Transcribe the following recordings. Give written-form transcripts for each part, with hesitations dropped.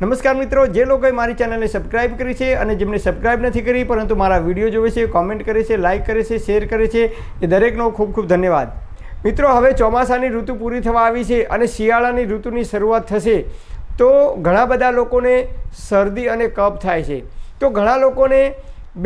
નમસ્કાર મિત્રો, જે લોકોએ મારી ચેનલને સબસ્ક્રાઇબ કરી છે અને જેમને સબસ્ક્રાઇબ નથી કરી પરંતુ મારા વિડીયો જોવે છે, કોમેન્ટ કરે છે, લાઇક કરે છે, શેર કરે છે, એ દરેકનો ખૂબ ખૂબ ધન્યવાદ। મિત્રો, હવે ચોમાસાની ઋતુ પૂરી થવા આવી છે અને શિયાળાની ઋતુની શરૂઆત થશે તો ઘણા બધા લોકોને શરદી અને કફ થાય છે। તો ઘણા લોકોને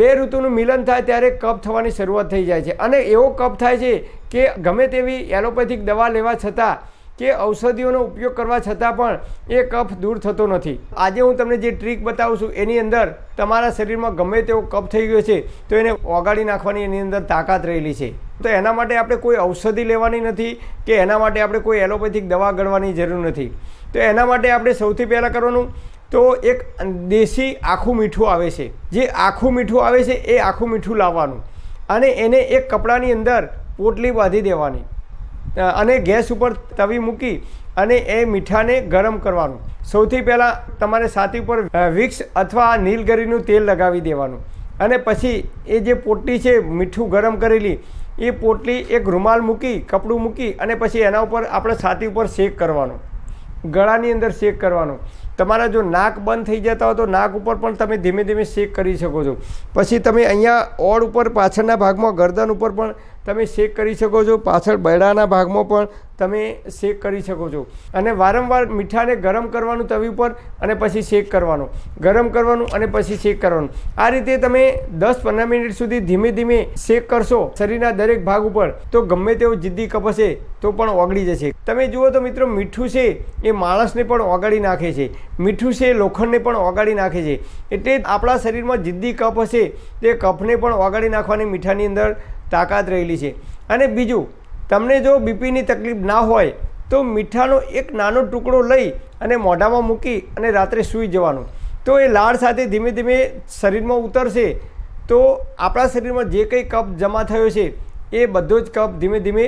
બે ઋતુનું મિલન થાય ત્યારે કફ થવાની શરૂઆત થઈ જાય છે અને એવો કફ થાય છે કે ગમે તેવી એલોપેથિક દવા લેવા છતાં કે ઔષધિઓનો ઉપયોગ કરવા છતાં પણ એ કફ દૂર થતો નથી। આજે હું તમને જે ટ્રીક બતાવું છું એની અંદર તમારા શરીરમાં ગમે તેવો કફ થઈ ગયો છે તો એને ઓગાળી નાખવાની એની અંદર તાકાત રહેલી છે। તો એના માટે આપણે કોઈ ઔષધિ લેવાની નથી કે એના માટે આપણે કોઈ એલોપેથિક દવા ગળવાની જરૂર નથી। તો એના માટે આપણે સૌથી પહેલાં કરવાનું તો એક દેશી આખું મીઠું આવે છે, જે આખું મીઠું આવે છે એ આખું મીઠું લાવવાનું અને એને એક કપડાની અંદર પોટલી બાંધી દેવાની અને ગેસ ઉપર તવી મૂકી અને એ મીઠાને ગરમ કરવાનું। સૌથી પહેલાં તમારે છાતી ઉપર વિક્સ અથવા નીલગરીનું તેલ લગાવી દેવાનું અને પછી એ જે પોટલી છે મીઠું ગરમ કરેલી એ પોટલી એક રૂમાલ મૂકી કપડું મૂકી અને પછી એના ઉપર આપણે છાતી ઉપર શેક કરવાનો, ગળાની અંદર શેક કરવાનો। તમારા જો નાક બંધ થઈ જતા હોય તો નાક ઉપર પણ તમે ધીમે ધીમે શેક કરી શકો છો। પછી તમે અહીંયા ઓળ ઉપર પાછળના ભાગમાં ગરદન ઉપર પણ તમે શેક કરી શકો છો, પાછળ બૈડાના ભાગમાં પણ તમે શેક કરી શકો છો અને વારંવાર મીઠાને ગરમ કરવાનું તવી ઉપર અને પછી શેક કરવાનું, ગરમ કરવાનું અને પછી શેક કરવાનું। આ રીતે તમે 10-15 મિનિટ સુધી ધીમે ધીમે શેક કરશો શરીરના દરેક ભાગ ઉપર તો ગમે તેવો જિદ્દી કફ હશે તો પણ ઓગળી જશે। તમે જુઓ તો મિત્રો, મીઠું છે એ માણસને પણ ઓગાળી નાખે છે, મીઠું છે લોખંડને પણ ઓગાળી નાખે છે। એટલે આપણા શરીરમાં જિદ્દી કફ હશે તે કફને પણ ઓગાળી નાખવાની મીઠાની અંદર તાકાત રહેલી છે। અને બીજું, તમને જો બીપીની તકલીફ ના હોય તો મીઠાનો એક નાનો ટુકડો લઈ અને મોઢામાં મૂકી અને રાત્રે સૂઈ જવાનું તો એ લાળ સાથે ધીમે ધીમે શરીરમાં ઉતરશે તો આપણા શરીરમાં જે કંઈ કફ જમા થયો છે એ બધો જ કફ ધીમે ધીમે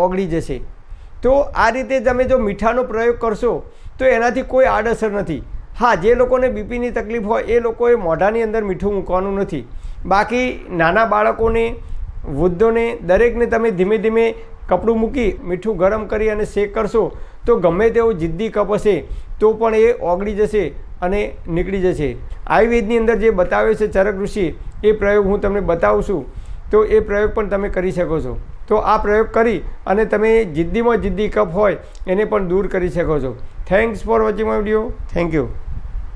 ઓગળી જશે। તો આ રીતે તમે જો મીઠાનો પ્રયોગ કરશો તો એનાથી કોઈ આડઅસર નથી। હા, જે લોકોને બીપીની તકલીફ હોય એ લોકોએ મોઢાની અંદર મીઠું મૂકવાનું નથી, બાકી નાના બાળકોને, વૃદ્ધોને, દરેકને તમે ધીમે ધીમે કપડું મૂકી મીઠું ગરમ કરી અને શેક કરશો તો ગમે તેવો જિદ્દી કફ હશે તો પણ એ ઓગળી જશે અને નીકળી જશે। આયુર્વેદની અંદર જે બતાવ્યો છે ચરક ઋષિ એ પ્રયોગ હું તમને બતાવું છું તો એ પ્રયોગ પણ તમે કરી શકો છો। તો આ પ્રયોગ કરી અને તમે જિદ્દીમાં જિદ્દી કફ હોય એને પણ દૂર કરી શકો છો। Thanks for watching my video. Thank you.